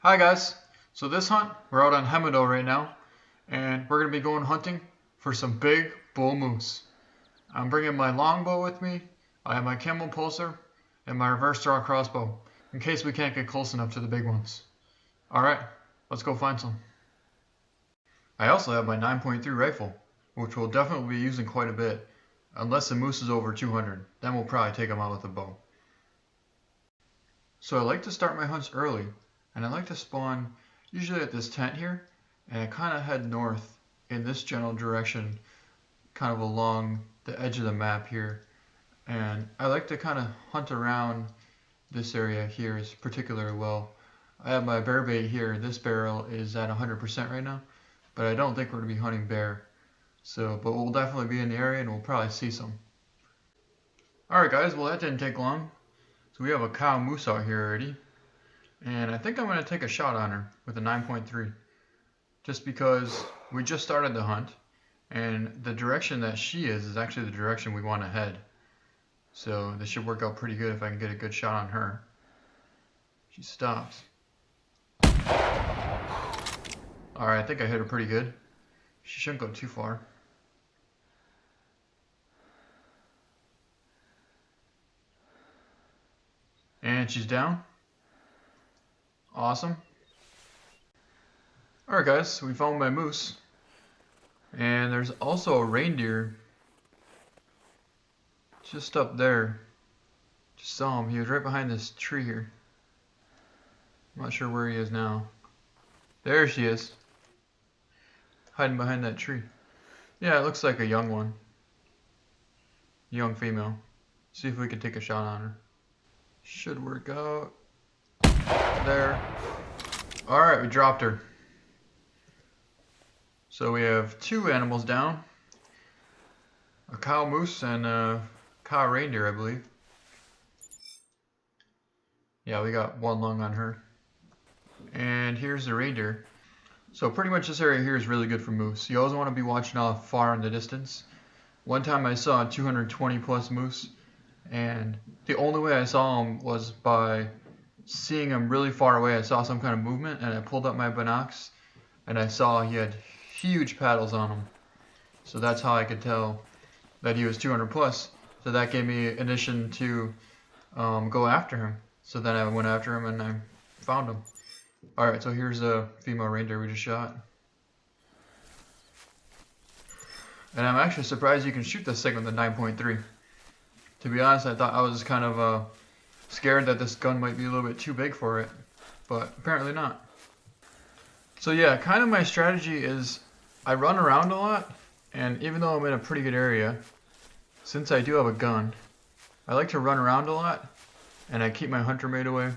Hi guys, so this hunt, we're out on Hemmeldal right now, and we're going to be going hunting for some big bull moose. I'm bringing my longbow with me, I have my camel pulsar, and my reverse draw crossbow, in case we can't get close enough to the big ones. Alright, let's go find some. I also have my 9.3 rifle, which we'll definitely be using quite a bit, unless the moose is over 200, then we'll probably take them out with a bow. So I like to start my hunts early, and I like to spawn usually at this tent here, and I kind of head north in this general direction, kind of along the edge of the map here. And I like to kind of hunt around this area here is particularly well. I have my bear bait here. This barrel is at 100% right now, but I don't think we're going to be hunting bear. But we'll definitely be in the area and we'll probably see some. Alright guys, well that didn't take long. So we have a cow moose out here already. And I think I'm going to take a shot on her with a 9.3. Just because we just started the hunt. And the direction that she is actually the direction we want to head. So this should work out pretty good if I can get a good shot on her. She stops. Alright, I think I hit her pretty good. She shouldn't go too far. And she's down. Awesome. Alright guys, so we found my moose. And there's also a reindeer just up there. Just saw him. He was right behind this tree here. I'm not sure where he is now. There she is. Hiding behind that tree. Yeah, it looks like a young one. Young female. See if we can take a shot on her. Should work out. There. Alright, we dropped her. So we have two animals down. A cow moose and a cow reindeer, I believe. Yeah, we got one lung on her. And here's the reindeer. So pretty much this area here is really good for moose. You always want to be watching out far in the distance. One time I saw a 220 plus moose, and the only way I saw him was by seeing him really far away. I saw some kind of movement, and I pulled up my binocs, and I saw he had huge paddles on him. So that's how I could tell that he was 200 plus. So that gave me ignition to go after him. So then I went after him and I found him. Alright, so here's a female reindeer we just shot. And I'm actually surprised you can shoot this thing with a 9.3. To be honest, I was kind of scared that this gun might be a little bit too big for it. But apparently not. So yeah, kind of my strategy is I run around a lot. And even though I'm in a pretty good area, since I do have a gun, I like to run around a lot. And I keep my hunter mate away.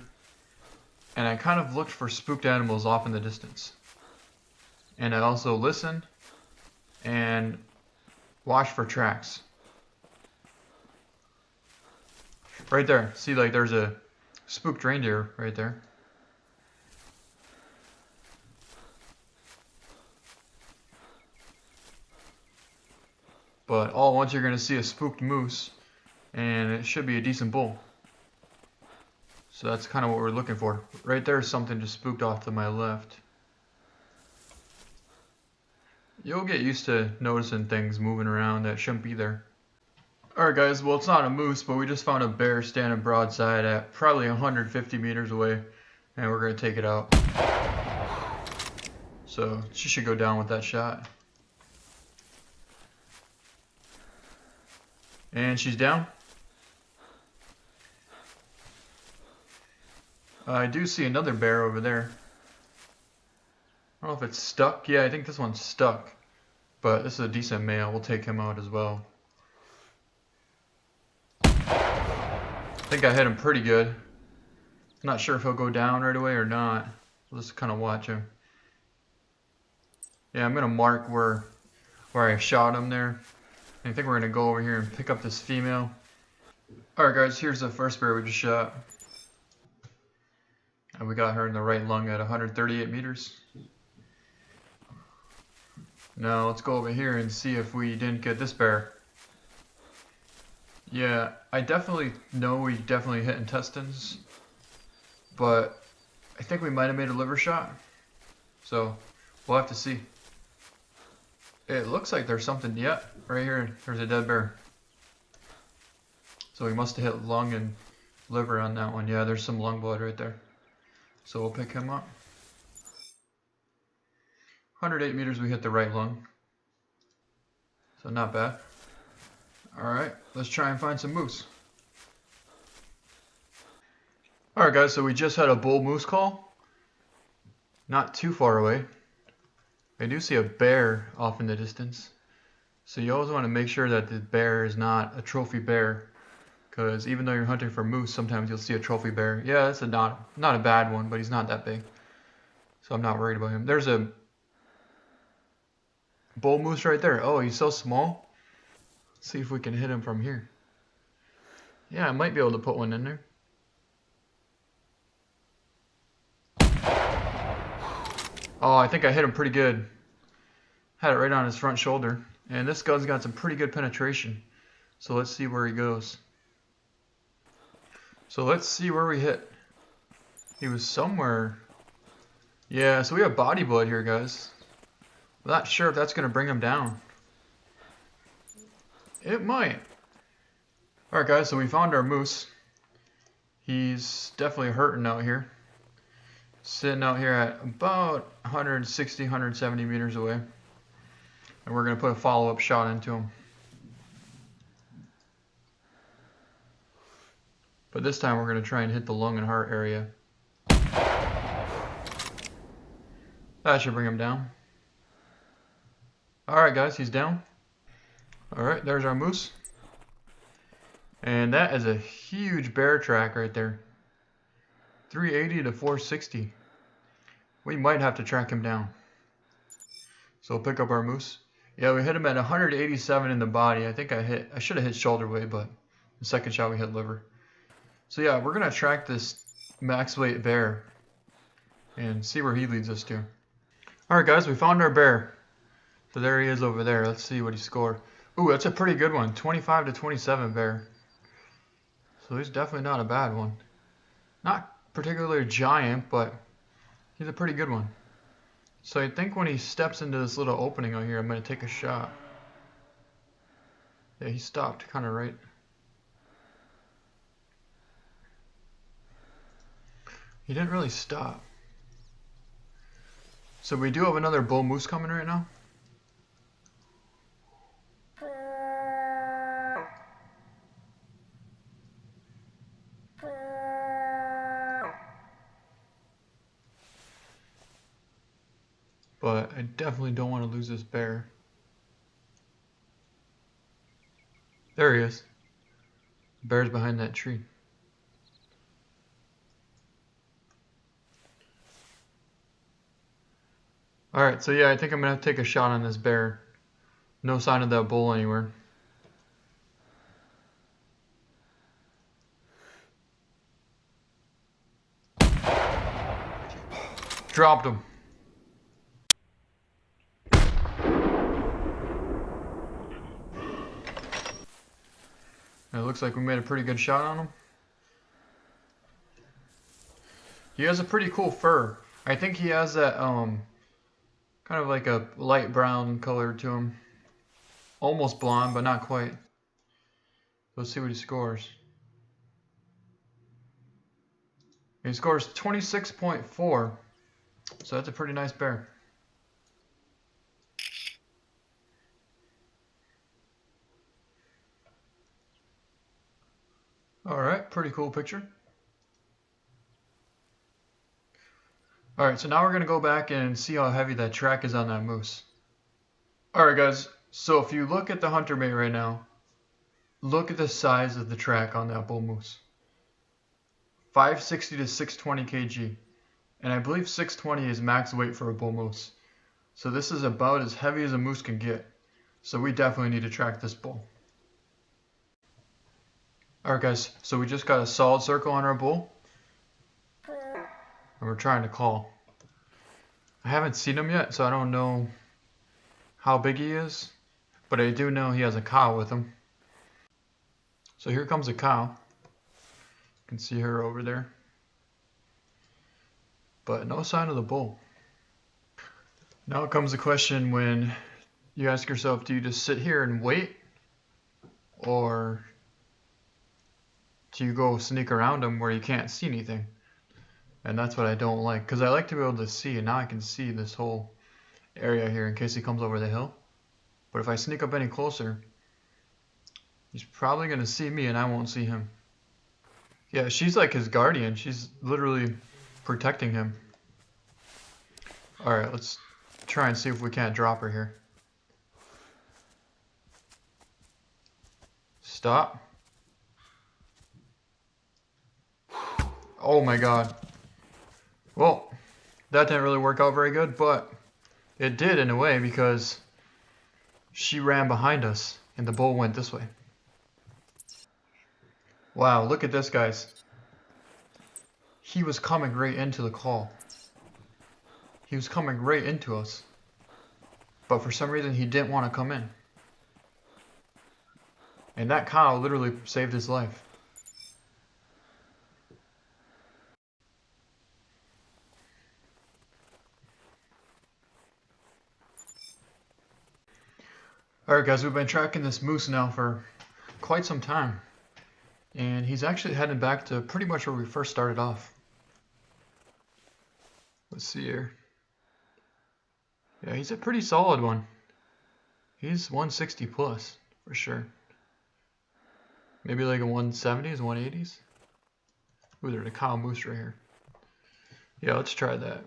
And I kind of looked for spooked animals off in the distance. And I also listen and watch for tracks. Right there. See, like there's a spooked reindeer right there. But all at once you're going to see a spooked moose. And it should be a decent bull. So that's kind of what we're looking for. Right there is something just spooked off to my left. You'll get used to noticing things moving around that shouldn't be there. Alright guys, well it's not a moose, but we just found a bear standing broadside at probably 150 meters away. And we're going to take it out. So she should go down with that shot. And she's down. I do see another bear over there. I don't know if it's stuck. Yeah, I think this one's stuck. But this is a decent male. We'll take him out as well. I think I hit him pretty good. Not sure if he'll go down right away or not. We'll just kind of watch him. Yeah, I'm going to mark where I shot him there. I think we're going to go over here and pick up this female. Alright guys, here's the first bear we just shot. And we got her in the right lung at 138 meters. Now let's go over here and see if we didn't get this bear. Yeah, I definitely know we definitely hit intestines. But I think we might have made a liver shot. So we'll have to see. It looks like there's something, yeah, right here, there's a dead bear. So we must have hit lung and liver on that one. Yeah, there's some lung blood right there. So we'll pick him up. 108 meters, we hit the right lung. So not bad. Alright, let's try and find some moose. Alright guys, so we just had a bull moose call. Not too far away. I do see a bear off in the distance. So you always want to make sure that the bear is not a trophy bear. Because even though you're hunting for moose, sometimes you'll see a trophy bear. Yeah, it's not a bad one, but he's not that big. So I'm not worried about him. There's a bull moose right there. Oh, he's so small. Let's see if we can hit him from here. Yeah, I might be able to put one in there. Oh, I think I hit him pretty good. Had it right on his front shoulder. And this gun's got some pretty good penetration. So let's see where he goes. So let's see where we hit. He was somewhere. Yeah, so we have body blood here, guys. I'm not sure if that's going to bring him down. It might. Alright guys, so we found our moose. He's definitely hurting out here. Sitting out here at about 160, 170 meters away. And we're going to put a follow-up shot into him. But this time we're going to try and hit the lung and heart area. That should bring him down. Alright guys, he's down. Alright, there's our moose. And that is a huge bear track right there. 380 to 460. We might have to track him down. So we'll pick up our moose. Yeah, we hit him at 187 in the body. I think I should have hit shoulder weight, but the second shot we hit liver. So yeah, we're going to track this max weight bear and see where he leads us to. Alright guys, we found our bear. So there he is over there. Let's see what he scored. Ooh, that's a pretty good one. 25 to 27 bear. So he's definitely not a bad one. Not particularly giant, but he's a pretty good one. So I think when he steps into this little opening out here, I'm going to take a shot. Yeah, he stopped kind of right. He didn't really stop. So we do have another bull moose coming right now. But I definitely don't want to lose this bear. There he is. The bear's behind that tree. Alright, so yeah, I think I'm going to have to take a shot on this bear. No sign of that bull anywhere. Dropped him. It looks like we made a pretty good shot on him. He has a pretty cool fur. I think he has that kind of like a light brown color to him. Almost blonde, but not quite. Let's see what he scores. He scores 26.4. So that's a pretty nice bear. Alright, pretty cool picture. Alright, so now we're going to go back and see how heavy that track is on that moose. Alright guys, so if you look at the hunter mate right now, look at the size of the track on that bull moose. 560 to 620 kg. And I believe 620 is max weight for a bull moose. So this is about as heavy as a moose can get. So we definitely need to track this bull. Alright guys, so we just got a solid circle on our bull. And we're trying to call. I haven't seen him yet, so I don't know how big he is. But I do know he has a cow with him. So here comes a cow. You can see her over there. but no sign of the bull. Now comes the question when you ask yourself, do you just sit here and wait, or do you go sneak around him where you can't see anything? And that's what I don't like, because I like to be able to see, and now I can see this whole area here in case he comes over the hill. But if I sneak up any closer, he's probably going to see me and I won't see him. Yeah, she's like his guardian. She's literally protecting him. Alright, let's try and see if we can't drop her here. Stop. Oh my god. Well, that didn't really work out very good, but it did in a way because she ran behind us and the bull went this way. Wow, look at this, guys. He was coming right into the call. He was coming right into us. But for some reason, he didn't want to come in. And that cow literally saved his life. Alright guys, we've been tracking this moose now for quite some time. And he's actually heading back to pretty much where we first started off. Let's see here. Yeah, he's a pretty solid one. He's 160 plus, for sure. Maybe like a 170s, 180s. Ooh, there's a cow moose right here. Yeah, let's try that.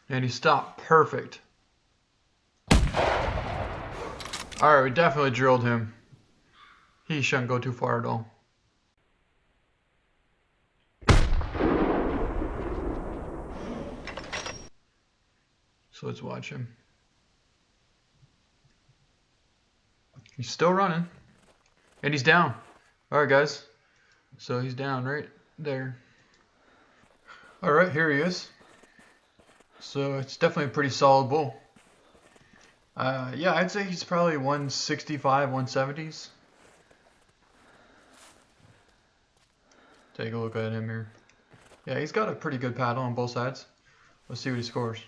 And he stopped. Perfect. Alright, we definitely drilled him. He shouldn't go too far at all. So let's watch him. He's still running. And he's down. Alright guys. So he's down right there. Alright, here he is. So it's definitely a pretty solid bull. Yeah, I'd say he's probably 165, 170s. Take a look at him here. Yeah, he's got a pretty good paddle on both sides. Let's see what he scores.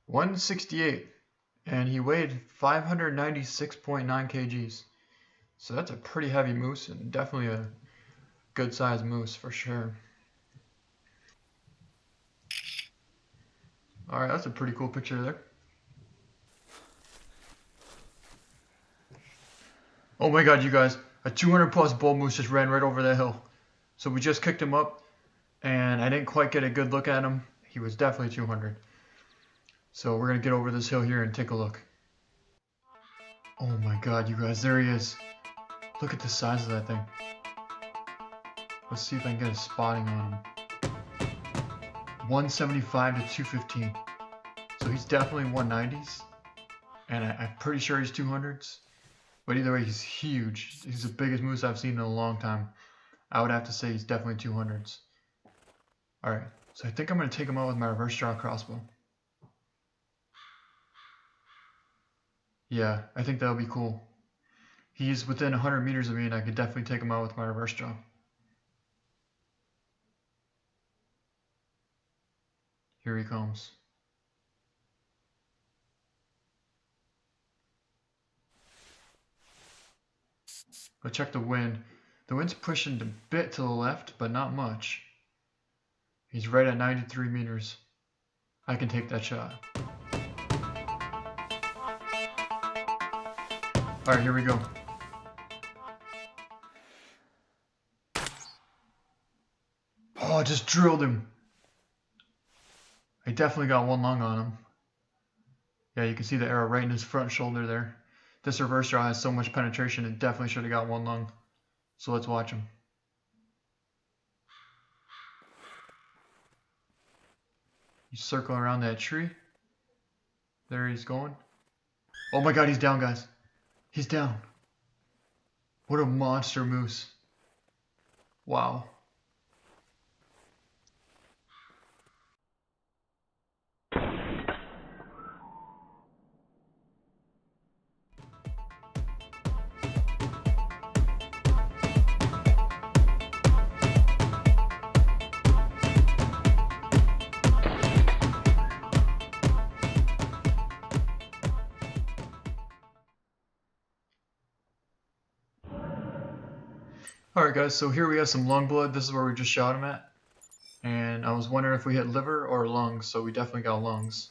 168. And he weighed 596.9 kgs. So that's a pretty heavy moose and definitely a good sized moose for sure. Alright, that's a pretty cool picture there. Oh my god, you guys. A 200 plus bull moose just ran right over that hill. So we just kicked him up. And I didn't quite get a good look at him. He was definitely 200. So we're going to get over this hill here and take a look. Oh my god, you guys. There he is. Look at the size of that thing. Let's see if I can get a spotting on him. 175 to 215. So he's definitely 190s. And I'm pretty sure he's 200s. But either way, he's huge. He's the biggest moose I've seen in a long time. I would have to say he's definitely 200s. Alright, so I think I'm going to take him out with my reverse draw crossbow. Yeah, I think that'll be cool. He's within 100 meters of me and I could definitely take him out with my reverse draw. Here he comes. Go check the wind. The wind's pushing a bit to the left, but not much. He's right at 93 meters. I can take that shot. Alright, here we go. Oh, I just drilled him. I definitely got one lung on him. Yeah, you can see the arrow right in his front shoulder there. This reverse draw has so much penetration, it definitely should have got one lung. So let's watch him. He's circling around that tree. There he's going. Oh my god, he's down, guys. He's down. What a monster moose. Wow. Alright guys, so here we have some lung blood. This is where we just shot him at. And I was wondering if we had liver or lungs, so we definitely got lungs.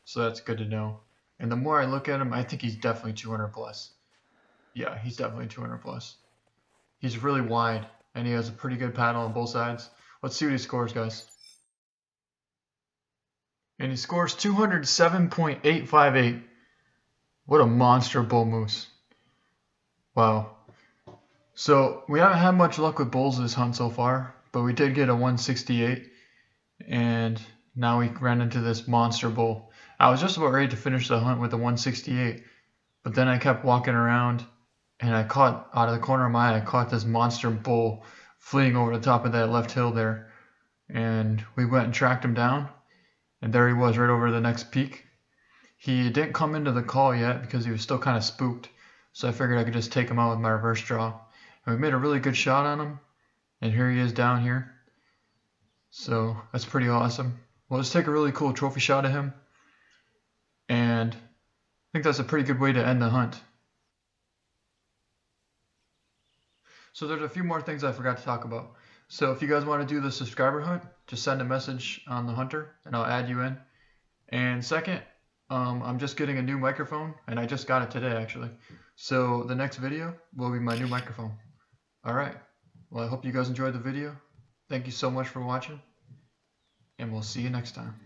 So that's good to know. And the more I look at him, I think he's definitely 200 plus. Yeah, he's definitely 200 plus. He's really wide, and he has a pretty good paddle on both sides. Let's see what he scores, guys. And he scores 207.858. What a monster bull moose. Wow. So we haven't had much luck with bulls this hunt so far, but we did get a 168, and now we ran into this monster bull. I was just about ready to finish the hunt with a 168, but then I kept walking around, and I caught, out of the corner of my eye, I caught this monster bull fleeing over the top of that left hill there, and we went and tracked him down, and there he was right over the next peak. He didn't come into the call yet because he was still kind of spooked, so I figured I could just take him out with my reverse draw. And we made a really good shot on him, and here he is down here. So that's pretty awesome. Well, let's take a really cool trophy shot of him, and I think that's a pretty good way to end the hunt. So there's a few more things I forgot to talk about. So if you guys want to do the subscriber hunt, just send a message on the Hunter, and I'll add you in. And second, I'm just getting a new microphone, and I just got it today actually. So the next video will be my new microphone. Alright, well I hope you guys enjoyed the video. Thank you so much for watching, and we'll see you next time.